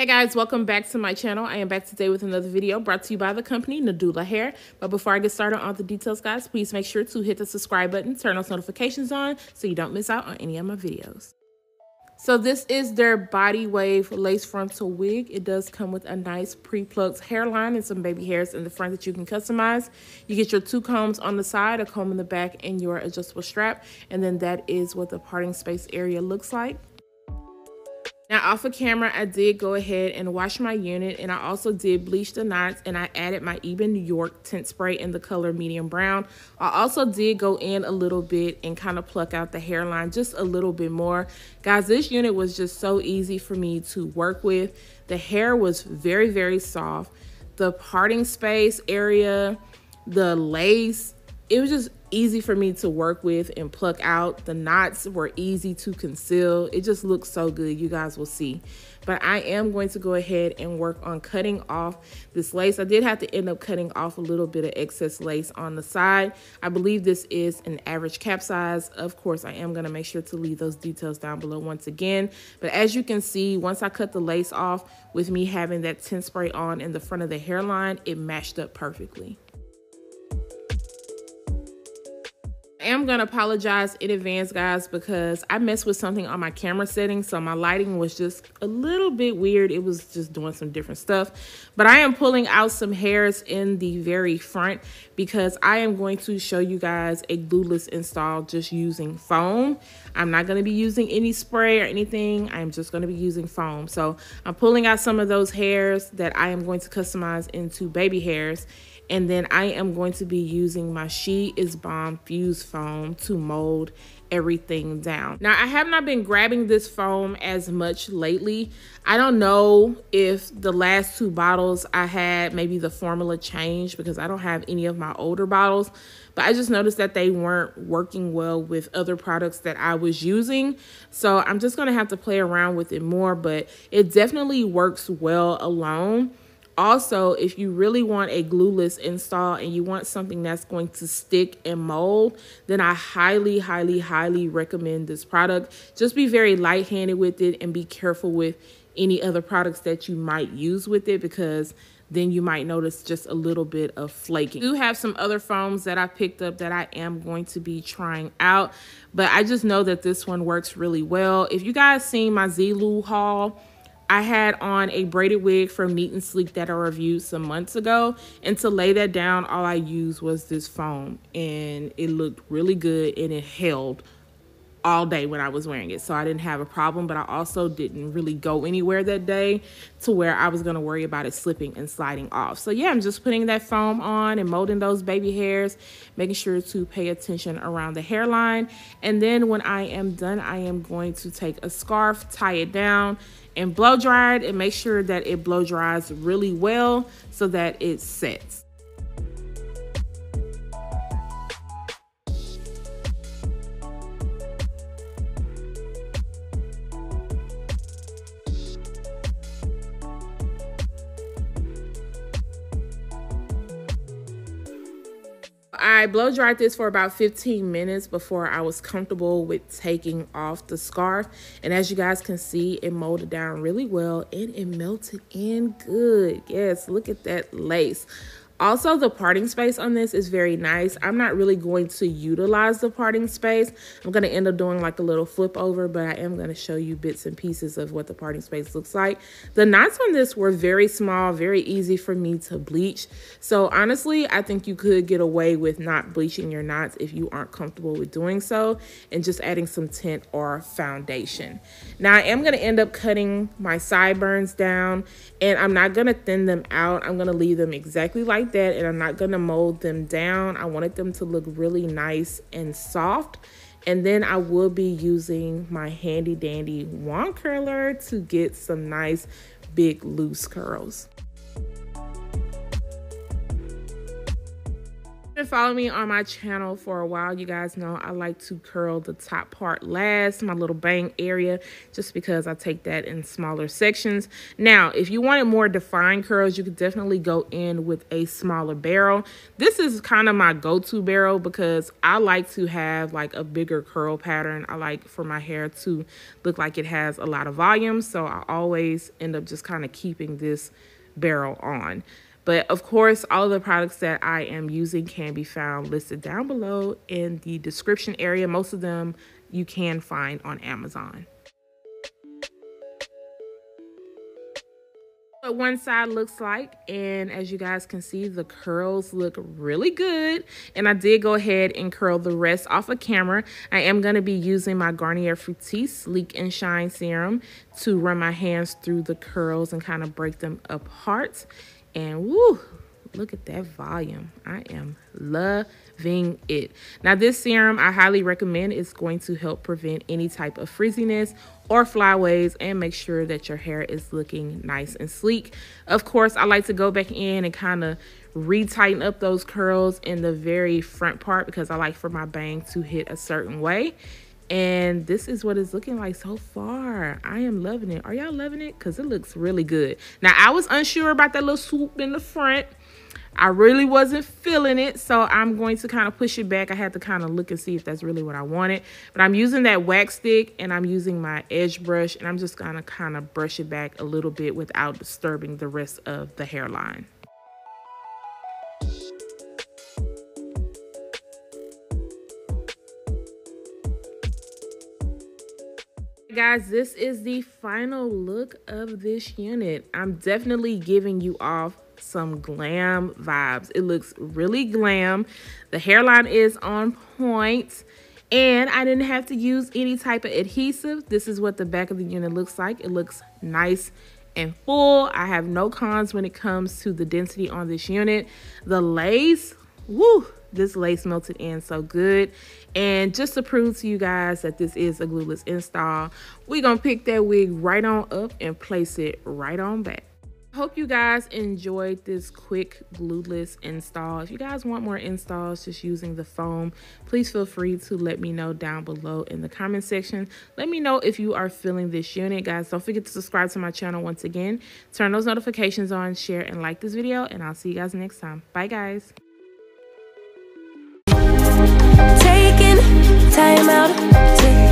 Hey guys, welcome back to my channel. I am back today with another video brought to you by the company Nadula Hair. But before I get started on the details, guys, please make sure to hit the subscribe button, turn those notifications on so you don't miss out on any of my videos. So this is their body wave lace frontal wig. It does come with a nice pre-plucked hairline and some baby hairs in the front that you can customize. You get your two combs on the side, a comb in the back, and your adjustable strap. And then that is what the parting space area looks like. Now off of camera, I did go ahead and wash my unit, and I also did bleach the knots, and I added my Ebin New York tint spray in the color medium brown. I also did go in a little bit and kind of pluck out the hairline just a little bit more. Guys, this unit was just so easy for me to work with. The hair was very, very soft. The parting space area, the lace, it was just easy for me to work with and pluck out. The knots were easy to conceal. It just looks so good. You guys will see. But I am going to go ahead and work on cutting off this lace. I did have to end up cutting off a little bit of excess lace on the side. I believe this is an average cap size. Of course, I am going to make sure to leave those details down below once again. But as you can see, once I cut the lace off with me having that tint spray on in the front of the hairline, it matched up perfectly. I am going to apologize in advance, guys, because I messed with something on my camera settings, so my lighting was just a little bit weird. It was just doing some different stuff. But I am pulling out some hairs in the very front because I am going to show you guys a glueless install just using foam. I'm not going to be using any spray or anything. I'm just going to be using foam. So I'm pulling out some of those hairs that I am going to customize into baby hairs. And then I am going to be using my She Is Bomb Fuse foam to mold everything down. Now, I have not been grabbing this foam as much lately. I don't know if the last two bottles I had, maybe the formula changed because I don't have any of my older bottles. But I just noticed that they weren't working well with other products that I was using. So I'm just going to have to play around with it more. But it definitely works well alone. Also, if you really want a glueless install and you want something that's going to stick and mold, then I highly, highly, highly recommend this product. Just be very light-handed with it and be careful with any other products that you might use with it, because then you might notice just a little bit of flaking. I do have some other foams that I picked up that I am going to be trying out, but I just know that this one works really well. If you guys seen my Zulu haul, I had on a braided wig from Neat and Sleek that I reviewed some months ago, and to lay that down, all I used was this foam, and it looked really good and it held all day when I was wearing it, so I didn't have a problem. But I also didn't really go anywhere that day to where I was going to worry about it slipping and sliding off. So yeah, I'm just putting that foam on and molding those baby hairs, making sure to pay attention around the hairline. And then when I am done, I am going to take a scarf, tie it down, and blow dry it, and make sure that it blow dries really well so that it sets. I blow dried this for about 15 minutes before I was comfortable with taking off the scarf. And as you guys can see, it molded down really well and it melted in good. Yes, look at that lace. Also, the parting space on this is very nice. I'm not really going to utilize the parting space. I'm going to end up doing like a little flip over, but I am going to show you bits and pieces of what the parting space looks like. The knots on this were very small, very easy for me to bleach. So honestly, I think you could get away with not bleaching your knots if you aren't comfortable with doing so, and just adding some tint or foundation. Now, I am going to end up cutting my sideburns down, and I'm not going to thin them out. I'm going to leave them exactly like that, and I'm not going to mold them down. I wanted them to look really nice and soft. And then I will be using my handy dandy wand curler to get some nice big loose curls. Follow me on my channel for a while. You guys know I like to curl the top part last, my little bang area, just because I take that in smaller sections. Now, if you wanted more defined curls, you could definitely go in with a smaller barrel. This is kind of my go-to barrel because I like to have like a bigger curl pattern. I like for my hair to look like it has a lot of volume, so I always end up just kind of keeping this barrel on. But of course, all of the products that I am using can be found listed down below in the description area. Most of them you can find on Amazon. What one side looks like, and as you guys can see, the curls look really good, and I did go ahead and curl the rest off of camera. I am going to be using my Garnier Fructis Sleek and Shine Serum to run my hands through the curls and kind of break them apart. And woo, look at that volume. I am loving it. Now, this serum I highly recommend. It's going to help prevent any type of frizziness or flyaways and make sure that your hair is looking nice and sleek. Of course, I like to go back in and kind of retighten up those curls in the very front part because I like for my bang to hit a certain way. And this is what it's looking like so far. I am loving it. Are y'all loving it? Because it looks really good. Now, I was unsure about that little swoop in the front. I really wasn't feeling it, so I'm going to kind of push it back. I had to kind of look and see if that's really what I wanted. But I'm using that wax stick, and I'm using my edge brush, and I'm just going to kind of brush it back a little bit without disturbing the rest of the hairline. Guys, this is the final look of this unit. I'm definitely giving you off some glam vibes. It looks really glam. The hairline is on point, and I didn't have to use any type of adhesive. This is what the back of the unit looks like. It looks nice and full. I have no cons when it comes to the density on this unit. The lace, woo, this lace melted in so good. And just to prove to you guys that this is a glueless install, we're gonna pick that wig right on up and place it right on back. Hope you guys enjoyed this quick glueless install. If you guys want more installs just using the foam, please feel free to let me know down below in the comment section. Let me know if you are feeling this unit. Guys, don't forget to subscribe to my channel once again. Turn those notifications on, share, and like this video, and I'll see you guys next time. Bye, guys. Taking time out to